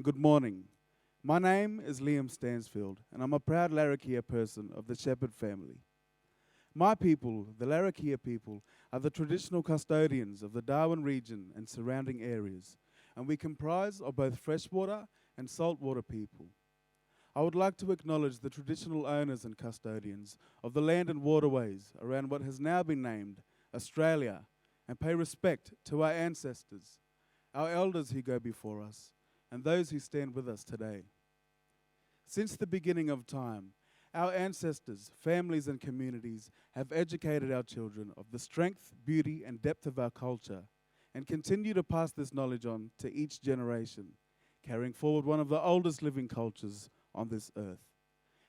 and good morning. My name is Liam Stansfield, and I'm a proud Larrakia person of the Shepherd family. My people, the Larrakia people, are the traditional custodians of the Darwin region and surrounding areas, and we comprise of both freshwater and saltwater people. I would like to acknowledge the traditional owners and custodians of the land and waterways around what has now been named Australia, and pay respect to our ancestors, our elders who go before us, and those who stand with us today. Since the beginning of time, our ancestors, families, and communities have educated our children of the strength, beauty, and depth of our culture, and continue to pass this knowledge on to each generation, carrying forward one of the oldest living cultures on this earth.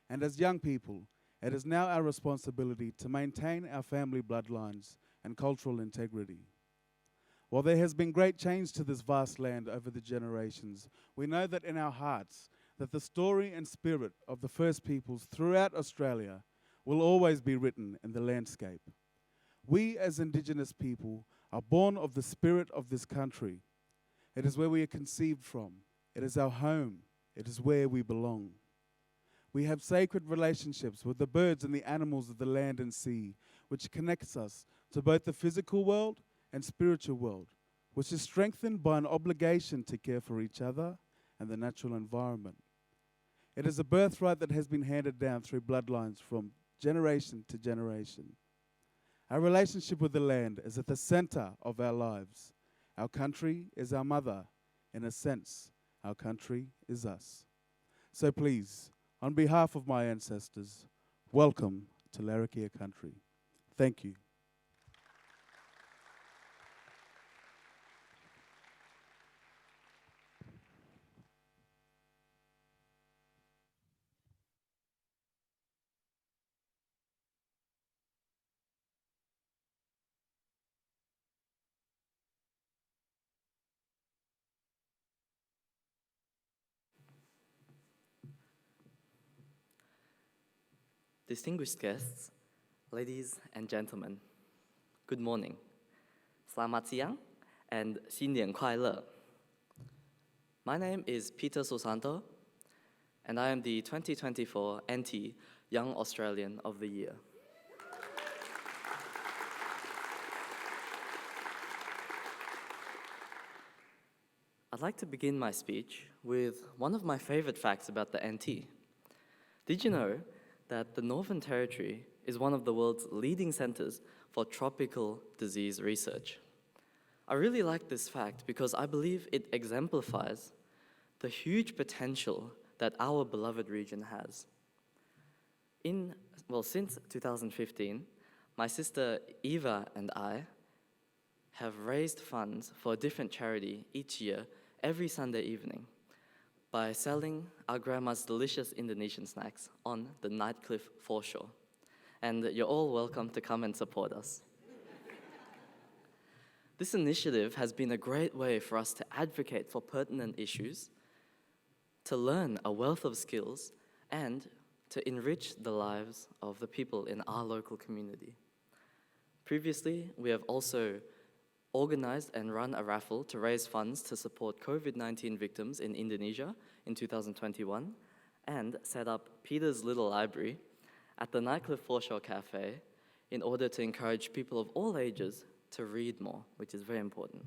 And as young people, it is now our responsibility to maintain our family bloodlines and cultural integrity. While there has been great change to this vast land over the generations, we know that in our hearts, that the story and spirit of the first peoples throughout Australia will always be written in the landscape. We as Indigenous people are born of the spirit of this country. It is where we are conceived from. It is our home. It is where we belong. We have sacred relationships with the birds and the animals of the land and sea, which connects us to both the physical world and spiritual world, which is strengthened by an obligation to care for each other and the natural environment. It is a birthright that has been handed down through bloodlines from generation to generation. Our relationship with the land is at the center of our lives. Our country is our mother. In a sense, our country is us. So please, on behalf of my ancestors, welcome to Larrakia country. Thank you. Distinguished guests, ladies and gentlemen, good morning. Selamat siang and 新年快乐. My name is Peter Susanto, and I am the 2024 NT Young Australian of the Year. I'd like to begin my speech with one of my favorite facts about the NT. Did you know that the Northern Territory is one of the world's leading centers for tropical disease research? I really like this fact because I believe it exemplifies the huge potential that our beloved region has. Since 2015, my sister Eva and I have raised funds for a different charity each year, every Sunday evening, by selling our grandma's delicious Indonesian snacks on the Nightcliff foreshore. And you're all welcome to come and support us. This initiative has been a great way for us to advocate for pertinent issues, to learn a wealth of skills, and to enrich the lives of the people in our local community. Previously, we have also organized and run a raffle to raise funds to support COVID-19 victims in Indonesia in 2021, and set up Peter's Little Library at the Nightcliff Foreshore Cafe in order to encourage people of all ages to read more, which is very important.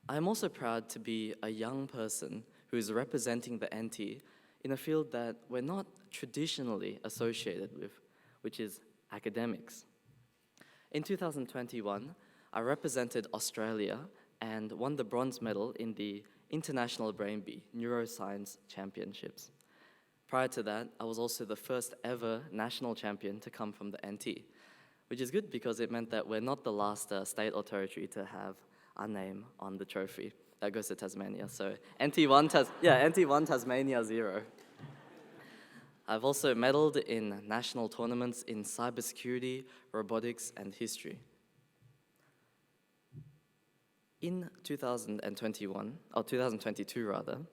I am also proud to be a young person who is representing the NT in a field that we're not traditionally associated with, which is academics. In 2021, I represented Australia and won the bronze medal in the International Brain Bee Neuroscience Championships. Prior to that, I was also the first ever national champion to come from the NT, which is good because it meant that we're not the last state or territory to have our name on the trophy. That goes to Tasmania. So NT1, Tasmania 0. I've also medaled in national tournaments in cybersecurity, robotics, and history. In 2022 rather,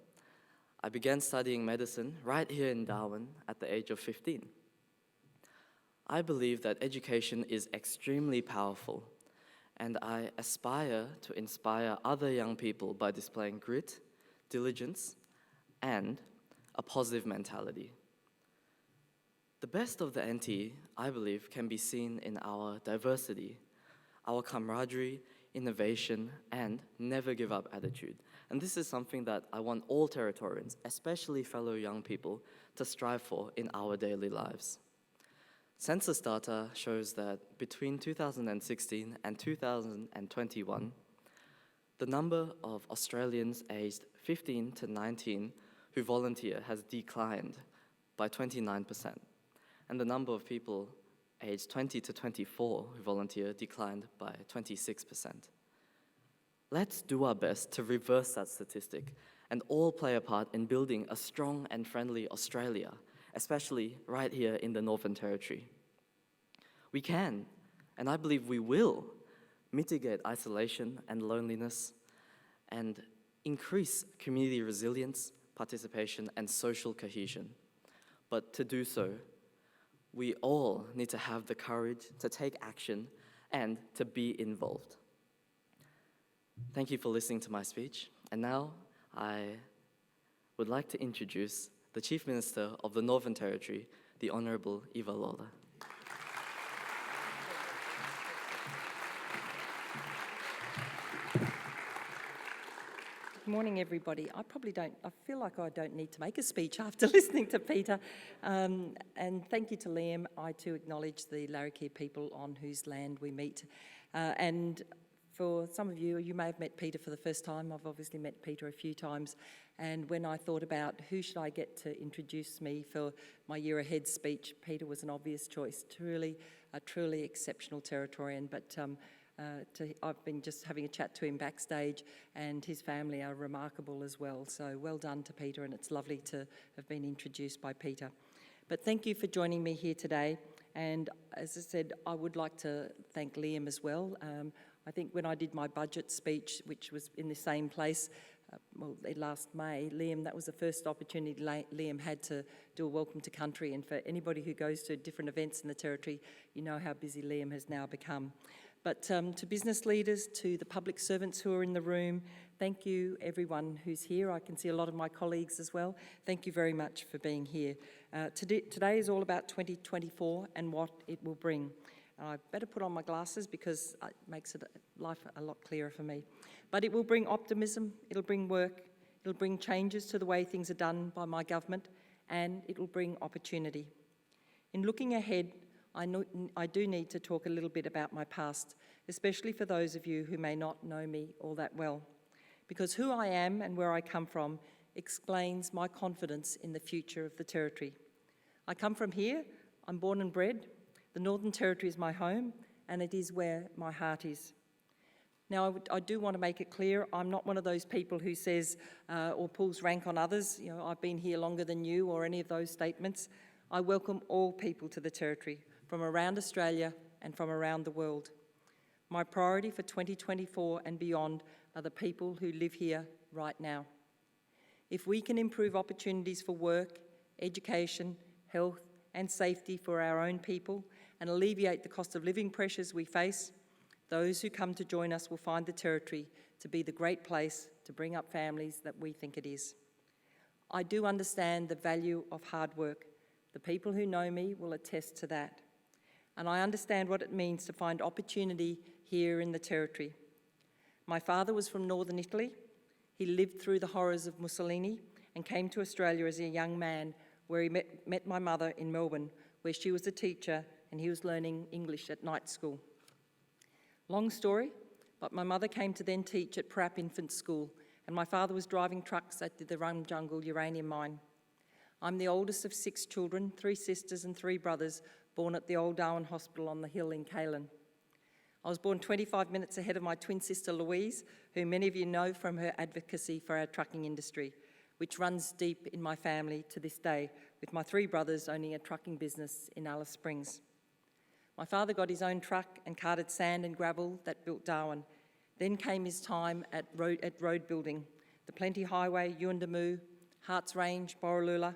I began studying medicine right here in Darwin at the age of 15. I believe that education is extremely powerful, and I aspire to inspire other young people by displaying grit, diligence, and a positive mentality. The best of the NT, I believe, can be seen in our diversity, our camaraderie, innovation, and never give up attitude. And this is something that I want all Territorians, especially fellow young people, to strive for in our daily lives. Census data shows that between 2016 and 2021, the number of Australians aged 15 to 19 who volunteer has declined by 29%, and the number of people aged 20 to 24 who volunteer declined by 26%. Let's do our best to reverse that statistic and all play a part in building a strong and friendly Australia, especially right here in the Northern Territory. We can, and I believe we will, mitigate isolation and loneliness and increase community resilience, participation, and social cohesion. But to do so, we all need to have the courage to take action and to be involved. Thank you for listening to my speech. And now I would like to introduce the Chief Minister of the Northern Territory, the Honourable Eva Lawler. Good morning, everybody. I feel like I don't need to make a speech after listening to Peter. And thank you to Liam. I too acknowledge the Larrakia people on whose land we meet. And for some of you, you may have met Peter for the first time. I've obviously met Peter a few times. And when I thought about who should I get to introduce me for my Year Ahead speech, Peter was an obvious choice. A truly exceptional Territorian, but I've been just having a chat to him backstage, and his family are remarkable as well. So well done to Peter, and it's lovely to have been introduced by Peter. But thank you for joining me here today. And as I said, I would like to thank Liam as well. I think when I did my budget speech, which was in the same place, last May, Liam, that was the first opportunity Liam had to do a welcome to country. And for anybody who goes to different events in the Territory, you know how busy Liam has now become. But to business leaders, to the public servants who are in the room, thank you everyone who's here. I can see a lot of my colleagues as well. Thank you very much for being here. Today is all about 2024 and what it will bring. I better put on my glasses because it makes life a lot clearer for me. But it will bring optimism, it'll bring work, it'll bring changes to the way things are done by my government, and it will bring opportunity. In looking ahead, I do need to talk a little bit about my past, especially for those of you who may not know me all that well, because who I am and where I come from explains my confidence in the future of the Territory. I come from here, I'm born and bred, the Northern Territory is my home, and it is where my heart is. Now, I do want to make it clear, I'm not one of those people who says or pulls rank on others, you know, I've been here longer than you, or any of those statements. I welcome all people to the Territory, from around Australia and from around the world. My priority for 2024 and beyond are the people who live here right now. If we can improve opportunities for work, education, health and safety for our own people and alleviate the cost of living pressures we face, those who come to join us will find the Territory to be the great place to bring up families that we think it is. I do understand the value of hard work. The people who know me will attest to that. And I understand what it means to find opportunity here in the Territory. My father was from northern Italy. He lived through the horrors of Mussolini and came to Australia as a young man, where he met my mother in Melbourne, where she was a teacher and he was learning English at night school. Long story, but my mother came to then teach at Prap Infant School, and my father was driving trucks at the Rum Jungle uranium mine. I'm the oldest of 6 children, 3 sisters and 3 brothers, born at the Old Darwin Hospital on the hill in Kalen. I was born 25 minutes ahead of my twin sister Louise, who many of you know from her advocacy for our trucking industry, which runs deep in my family to this day, with my 3 brothers owning a trucking business in Alice Springs. My father got his own truck and carted sand and gravel that built Darwin. Then came his time at road building, the Plenty Highway, Yuendamu, Harts Range, Borroloola.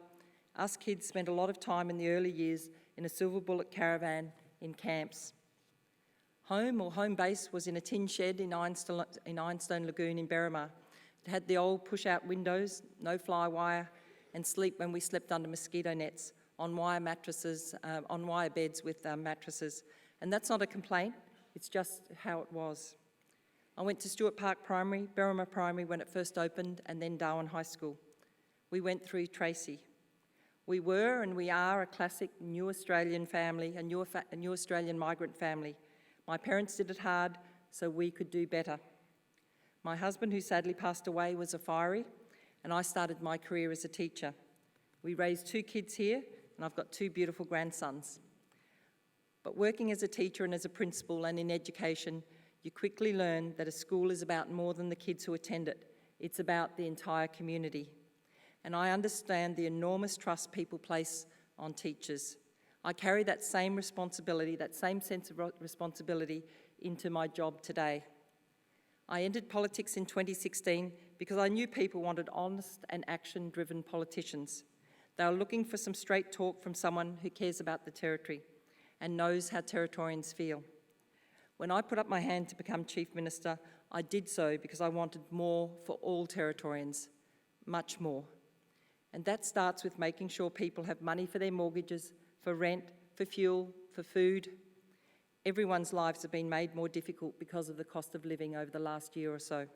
Us kids spent a lot of time in the early years in a silver bullet caravan in camps. Home base was in a tin shed in Ironstone Lagoon in Berrimah, It had the old push-out windows, no fly wire, and sleep when we slept under mosquito nets, on wire mattresses, on wire beds with mattresses. And that's not a complaint, it's just how it was. I went to Stewart Park Primary, Berrima Primary when it first opened, and then Darwin High School. We went through Tracy. We were and we are a classic new Australian family, a new Australian migrant family. My parents did it hard so we could do better. My husband, who sadly passed away, was a fiery, and I started my career as a teacher. We raised 2 kids here, and I've got 2 beautiful grandsons. But working as a teacher and as a principal and in education, you quickly learn that a school is about more than the kids who attend it. It's about the entire community. And I understand the enormous trust people place on teachers. I carry that same responsibility, that same sense of responsibility into my job today. I entered politics in 2016 because I knew people wanted honest and action-driven politicians. They were looking for some straight talk from someone who cares about the territory and knows how Territorians feel. When I put up my hand to become Chief Minister, I did so because I wanted more for all Territorians, much more. And that starts with making sure people have money for their mortgages, for rent, for fuel, for food. Everyone's lives have been made more difficult because of the cost of living over the last year or so.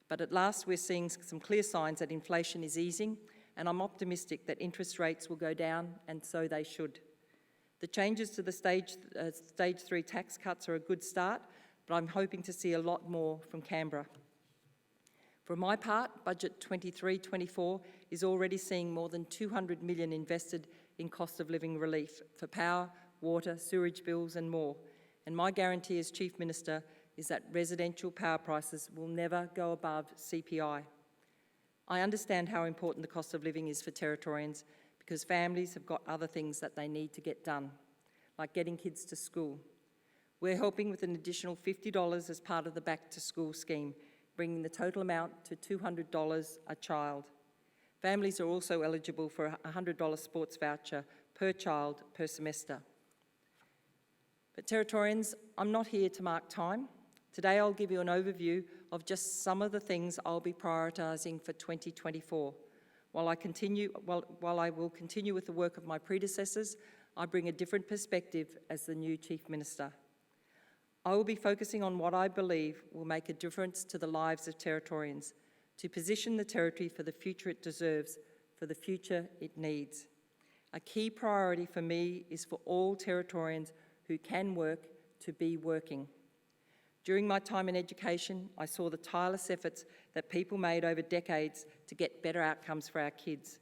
But at last we're seeing some clear signs that inflation is easing, and I'm optimistic that interest rates will go down, and so they should. The changes to the stage 3 tax cuts are a good start, but I'm hoping to see a lot more from Canberra. For my part, Budget 23-24 is already seeing more than $200 million invested in cost of living relief for power, water, sewerage bills and more. And my guarantee as Chief Minister is that residential power prices will never go above CPI. I understand how important the cost of living is for Territorians because families have got other things that they need to get done, like getting kids to school. We're helping with an additional $50 as part of the Back to School scheme, bringing the total amount to $200 a child. Families are also eligible for a $100 sports voucher per child per semester. But Territorians, I'm not here to mark time. Today I'll give you an overview of just some of the things I'll be prioritising for 2024. While I will continue with the work of my predecessors, I bring a different perspective as the new Chief Minister. I will be focusing on what I believe will make a difference to the lives of Territorians, to position the Territory for the future it deserves, for the future it needs. A key priority for me is for all Territorians who can work to be working. During my time in education, I saw the tireless efforts that people made over decades to get better outcomes for our kids.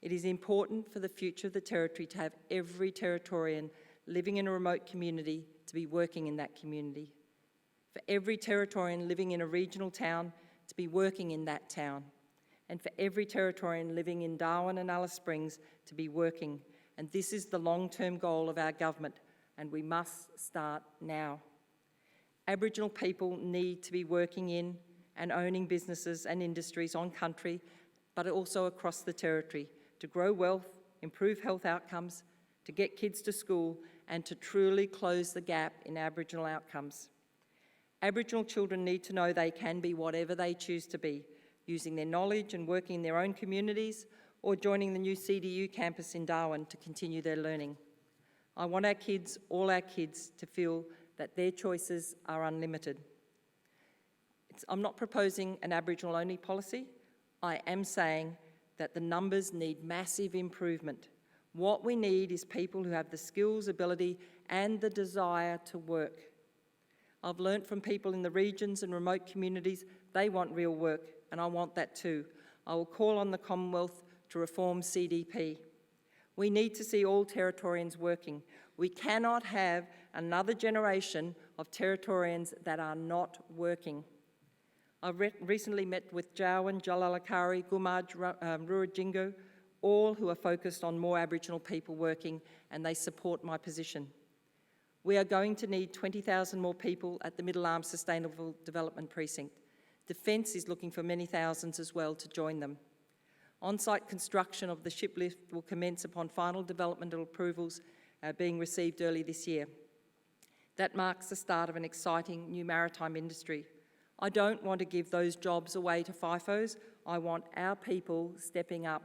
It is important for the future of the Territory to have every Territorian living in a remote community to be working in that community. For every Territorian living in a regional town to be working in that town. And for every Territorian living in Darwin and Alice Springs to be working. And this is the long-term goal of our government, and we must start now. Aboriginal people need to be working in and owning businesses and industries on country, but also across the Territory, to grow wealth, improve health outcomes, to get kids to school, and to truly close the gap in Aboriginal outcomes. Aboriginal children need to know they can be whatever they choose to be, using their knowledge and working in their own communities, or joining the new CDU campus in Darwin to continue their learning. I want our kids, all our kids, to feel that their choices are unlimited. I'm not proposing an Aboriginal-only policy. I am saying that the numbers need massive improvement. What we need is people who have the skills, ability, and the desire to work. I've learnt from people in the regions and remote communities, they want real work, and I want that too. I will call on the Commonwealth to reform CDP. We need to see all Territorians working. We cannot have another generation of Territorians that are not working. I've recently met with Jawan, Jalalakari, Gumaj, Rurijingu, all who are focused on more Aboriginal people working, and they support my position. We are going to need 20,000 more people at the Middle Arm Sustainable Development Precinct. Defence is looking for many thousands as well to join them. On-site construction of the ship lift will commence upon final developmental approvals being received early this year. That marks the start of an exciting new maritime industry. I don't want to give those jobs away to FIFOs. I want our people stepping up.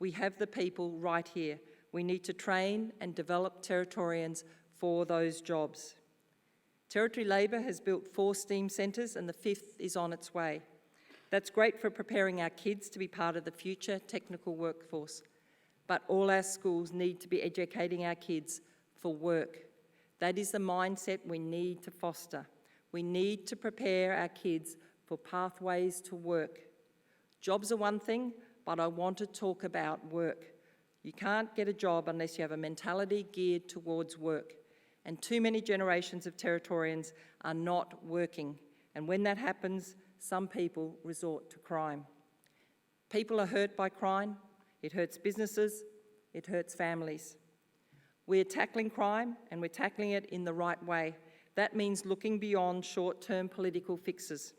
We have the people right here. We need to train and develop Territorians for those jobs. Territory Labor has built 4 STEAM centres and the 5th is on its way. That's great for preparing our kids to be part of the future technical workforce. But all our schools need to be educating our kids for work. That is the mindset we need to foster. We need to prepare our kids for pathways to work. Jobs are one thing, but I want to talk about work. You can't get a job unless you have a mentality geared towards work. And too many generations of Territorians are not working. And when that happens, some people resort to crime. People are hurt by crime. It hurts businesses. It hurts families. We're tackling crime and we're tackling it in the right way. That means looking beyond short-term political fixes.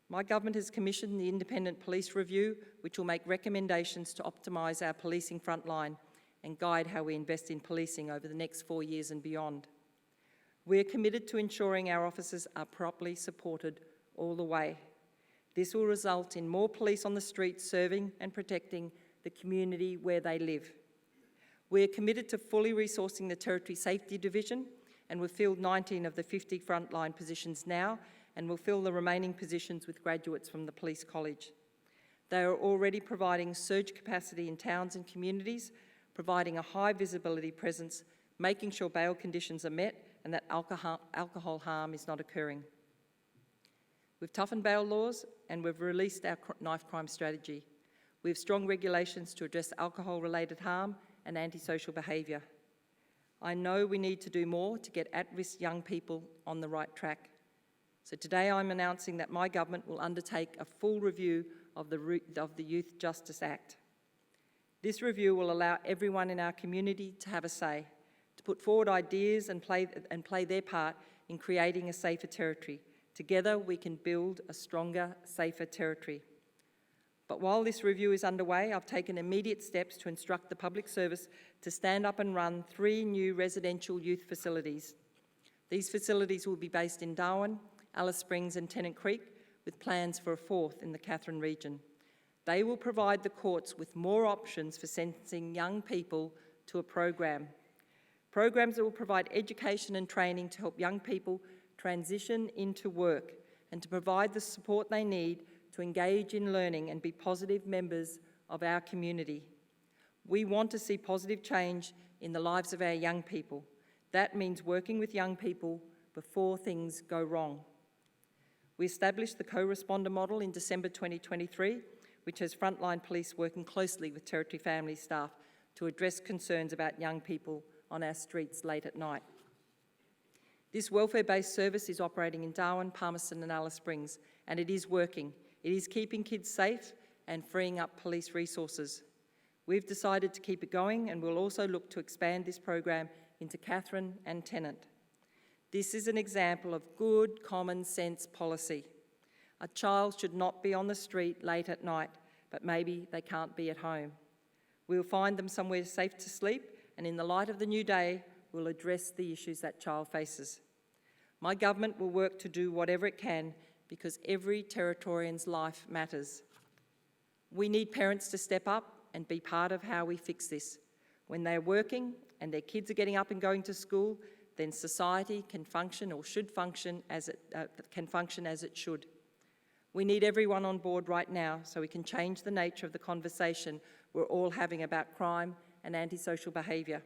My government has commissioned the Independent Police Review, which will make recommendations to optimise our policing frontline and guide how we invest in policing over the next 4 years and beyond. We're committed to ensuring our officers are properly supported all the way. This will result in more police on the streets serving and protecting the community where they live. We're committed to fully resourcing the Territory Safety Division, and we've filled 19 of the 50 frontline positions now, and we'll fill the remaining positions with graduates from the Police College. They are already providing surge capacity in towns and communities, providing a high visibility presence, making sure bail conditions are met and that alcohol harm is not occurring. We've toughened bail laws and we've released our knife crime strategy. We have strong regulations to address alcohol-related harm and antisocial behaviour. I know we need to do more to get at-risk young people on the right track. So today I'm announcing that my government will undertake a full review of the Youth Justice Act. This review will allow everyone in our community to have a say, to put forward ideas and play their part in creating a safer territory. Together we can build a stronger, safer territory. But while this review is underway, I've taken immediate steps to instruct the public service to stand up and run 3 new residential youth facilities. These facilities will be based in Darwin, Alice Springs and Tennant Creek, with plans for a 4th in the Katherine region. They will provide the courts with more options for sentencing young people to a program. Programs that will provide education and training to help young people transition into work and to provide the support they need to engage in learning and be positive members of our community. We want to see positive change in the lives of our young people. That means working with young people before things go wrong. We established the co-responder model in December 2023, which has frontline police working closely with Territory Family staff to address concerns about young people on our streets late at night. This welfare-based service is operating in Darwin, Palmerston and Alice Springs, and it is working. It is keeping kids safe and freeing up police resources. We've decided to keep it going and we'll also look to expand this program into Katherine and Tennant. This is an example of good common sense policy. A child should not be on the street late at night, but maybe they can't be at home. We'll find them somewhere safe to sleep, and in the light of the new day, we'll address the issues that child faces. My government will work to do whatever it can because every Territorian's life matters. We need parents to step up and be part of how we fix this. When they're working and their kids are getting up and going to school, then society can function or should function as it should. We need everyone on board right now so we can change the nature of the conversation we're all having about crime and antisocial behaviour.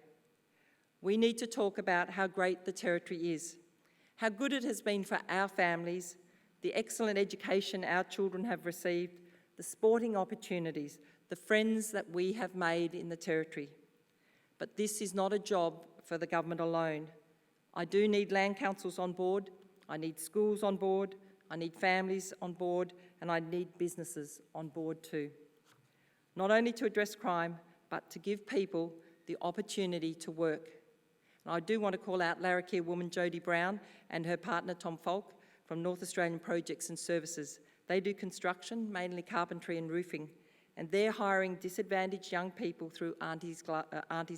We need to talk about how great the Territory is, how good it has been for our families, the excellent education our children have received, the sporting opportunities, the friends that we have made in the Territory. But this is not a job for the government alone. I do need land councils on board, I need schools on board, I need families on board, and I need businesses on board too. Not only to address crime, but to give people the opportunity to work. And I do want to call out Larrakia woman Jodie Brown and her partner Tom Falk from North Australian Projects and Services. They do construction, mainly carpentry and roofing, and they're hiring disadvantaged young people through Auntie's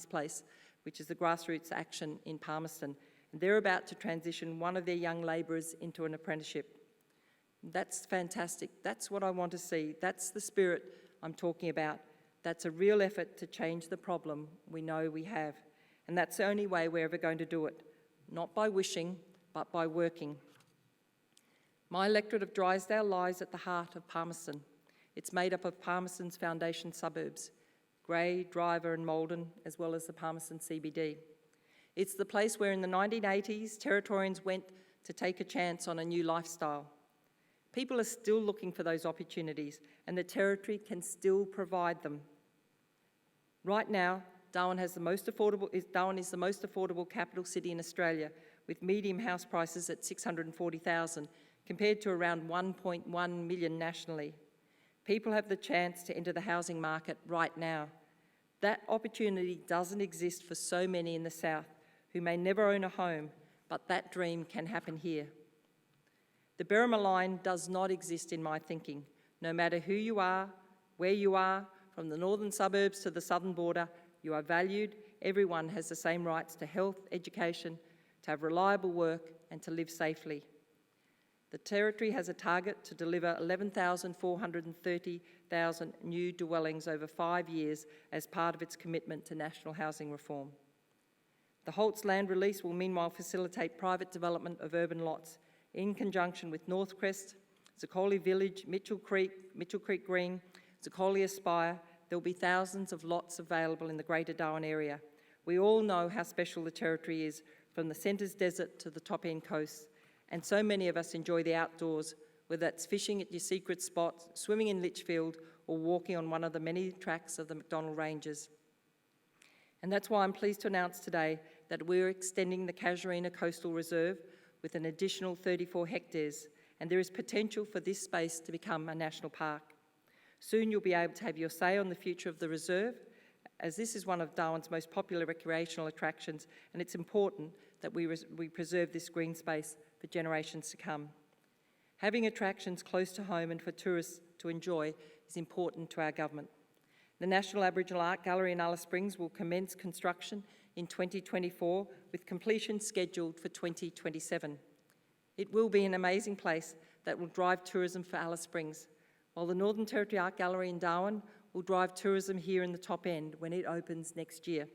Place, which is the grassroots action in Palmerston. and they're about to transition one of their young labourers into an apprenticeship. That's fantastic. That's what I want to see. That's the spirit I'm talking about. That's a real effort to change the problem we know we have. And that's the only way we're ever going to do it. Not by wishing, but by working. My electorate of Drysdale lies at the heart of Palmerston. It's made up of Palmerston's foundation suburbs, Grey, Driver and Maldon, as well as the Palmerston CBD. It's the place where in the 1980s, Territorians went to take a chance on a new lifestyle. People are still looking for those opportunities, and the Territory can still provide them. Right now, Darwin is the most affordable capital city in Australia, with median house prices at $640,000, compared to around 1.1 million nationally. People have the chance to enter the housing market right now. That opportunity doesn't exist for so many in the south who may never own a home, but that dream can happen here. The Berrima line does not exist in my thinking. No matter who you are, where you are, from the northern suburbs to the southern border, you are valued. Everyone has the same rights to health, education, to have reliable work and to live safely. The Territory has a target to deliver 11,430 new dwellings over 5 years as part of its commitment to national housing reform. The Holt's land release will meanwhile facilitate private development of urban lots in conjunction with Northcrest, Zacolli Village, Mitchell Creek Green, Zacolli Aspire. There will be thousands of lots available in the Greater Darwin area. We all know how special the Territory is, from the centre's desert to the top-end coast, and so many of us enjoy the outdoors, whether that's fishing at your secret spot, swimming in Litchfield, or walking on one of the many tracks of the McDonnell Ranges. And that's why I'm pleased to announce today that we're extending the Casuarina Coastal Reserve with an additional 34 hectares, and there is potential for this space to become a national park. Soon you'll be able to have your say on the future of the reserve, as this is one of Darwin's most popular recreational attractions, and it's important that we preserve this green space for generations to come. Having attractions close to home and for tourists to enjoy is important to our government. The National Aboriginal Art Gallery in Alice Springs will commence construction in 2024, with completion scheduled for 2027. It will be an amazing place that will drive tourism for Alice Springs, while the Northern Territory Art Gallery in Darwin will drive tourism here in the top end when it opens next year.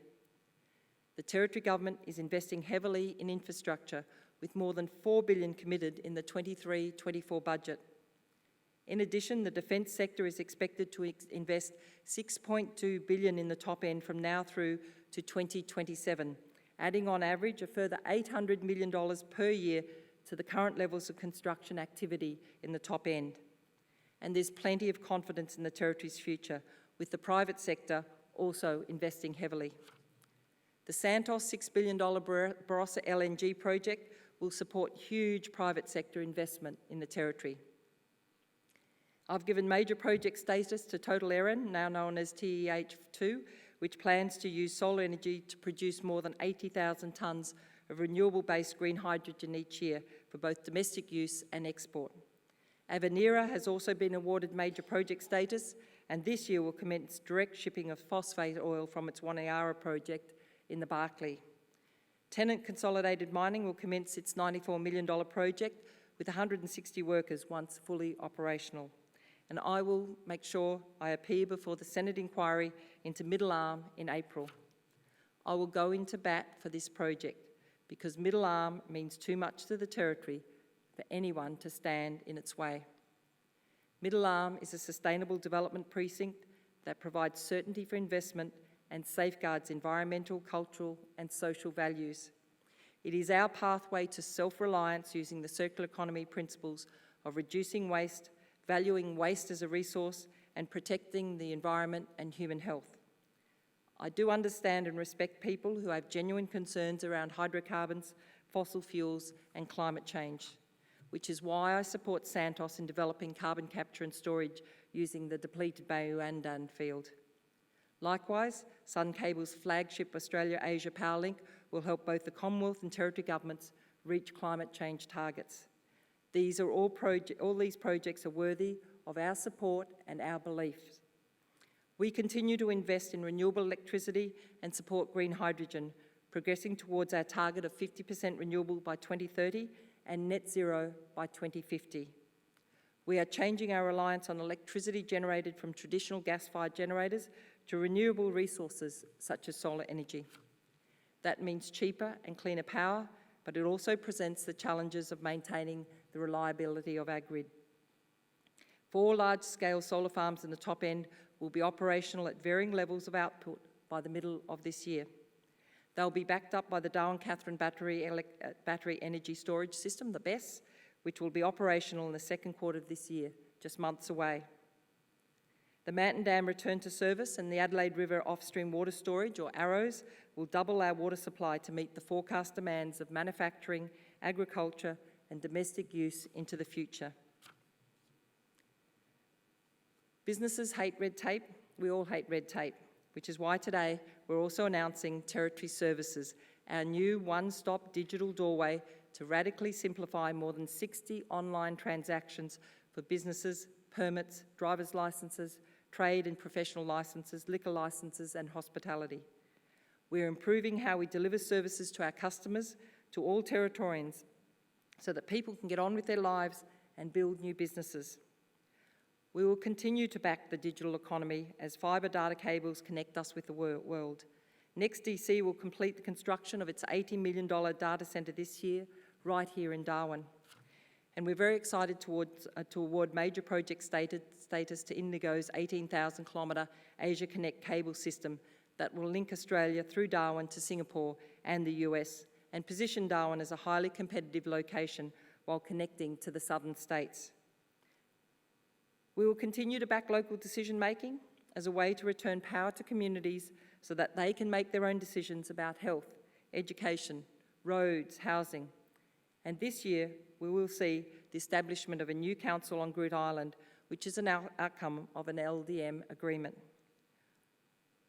The Territory Government is investing heavily in infrastructure, with more than $4 billion committed in the 23-24 budget. In addition, the defence sector is expected to invest $6.2 billion in the top end from now through to 2027, adding on average a further $800 million per year to the current levels of construction activity in the top end. And there's plenty of confidence in the Territory's future, with the private sector also investing heavily. The Santos $6 billion Barossa LNG project will support huge private sector investment in the Territory. I've given major project status to Total Eren, now known as TEH2, which plans to use solar energy to produce more than 80,000 tonnes of renewable-based green hydrogen each year for both domestic use and export. Avenira has also been awarded major project status, and this year will commence direct shipping of phosphate oil from its Waniara project in the Barkly. Tennant Consolidated Mining will commence its $94 million project with 160 workers once fully operational. And I will make sure I appear before the Senate inquiry into Middle Arm in April. I will go into bat for this project because Middle Arm means too much to the Territory for anyone to stand in its way. Middle Arm is a sustainable development precinct that provides certainty for investment and safeguards environmental, cultural and social values. It is our pathway to self-reliance using the circular economy principles of reducing waste, valuing waste as a resource and protecting the environment and human health. I do understand and respect people who have genuine concerns around hydrocarbons, fossil fuels and climate change, which is why I support Santos in developing carbon capture and storage using the depleted Bayu-Undan field. Likewise, Sun Cable's flagship Australia-Asia Powerlink will help both the Commonwealth and Territory governments reach climate change targets. All these projects are worthy of our support and our beliefs. We continue to invest in renewable electricity and support green hydrogen, progressing towards our target of 50% renewable by 2030 and net zero by 2050. We are changing our reliance on electricity generated from traditional gas-fired generators to renewable resources such as solar energy. That means cheaper and cleaner power, but it also presents the challenges of maintaining the reliability of our grid. 4 large-scale solar farms in the top end will be operational at varying levels of output by the middle of this year. They'll be backed up by the Darwin-Catherine Battery Energy Storage System, the BESS, which will be operational in the second quarter of this year, just months away. The Manton Dam return to service and the Adelaide River Off-Stream Water Storage, or ARROs, will double our water supply to meet the forecast demands of manufacturing, agriculture, and domestic use into the future. Businesses hate red tape. We all hate red tape, which is why today we're also announcing Territory Services, our new one-stop digital doorway to radically simplify more than 60 online transactions for businesses, permits, driver's licences, trade and professional licences, liquor licences and hospitality. We're improving how we deliver services to our customers, to all Territorians, so that people can get on with their lives and build new businesses. We will continue to back the digital economy as fibre data cables connect us with the world. NextDC will complete the construction of its $80 million data centre this year, right here in Darwin. And we're very excited to award major project status to Indigo's 18,000 kilometre Asia Connect cable system that will link Australia through Darwin to Singapore and the US, and position Darwin as a highly competitive location while connecting to the southern states. We will continue to back local decision making as a way to return power to communities so that they can make their own decisions about health, education, roads, housing. And this year, we will see the establishment of a new council on Groote Eylandt, which is an outcome of an LDM agreement.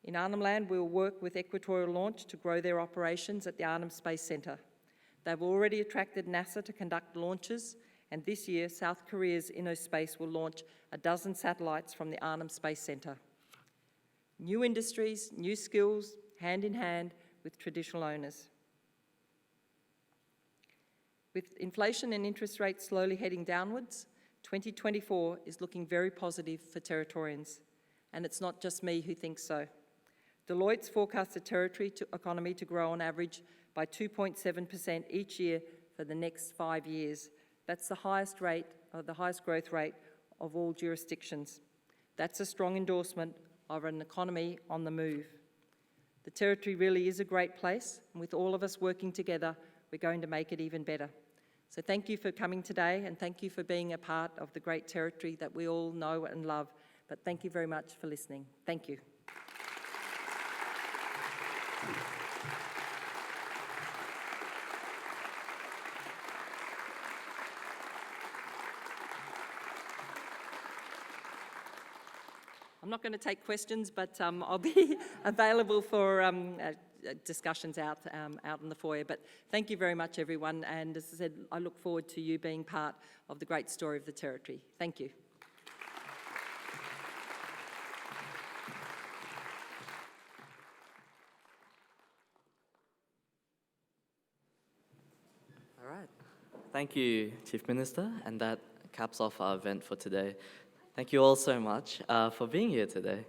In Arnhem Land, we will work with Equatorial Launch to grow their operations at the Arnhem Space Centre. They've already attracted NASA to conduct launches, and this year, South Korea's InnoSpace will launch 12 satellites from the Arnhem Space Centre. New industries, new skills, hand in hand with traditional owners. With inflation and interest rates slowly heading downwards, 2024 is looking very positive for Territorians. And it's not just me who thinks so. Deloitte's forecast the Territory economy to grow on average by 2.7% each year for the next 5 years. That's the highest growth rate of all jurisdictions. That's a strong endorsement of an economy on the move. The Territory really is a great place, and with all of us working together, we're going to make it even better. So thank you for coming today, and thank you for being a part of the great Territory that we all know and love. But thank you very much for listening. Thank you. I'm not going to take questions, but I'll be available for discussions out in the foyer. But thank you very much, everyone. And as I said, I look forward to you being part of the great story of the Territory. Thank you. All right. Thank you, Chief Minister, and that caps off our event for today. Thank you all so much for being here today.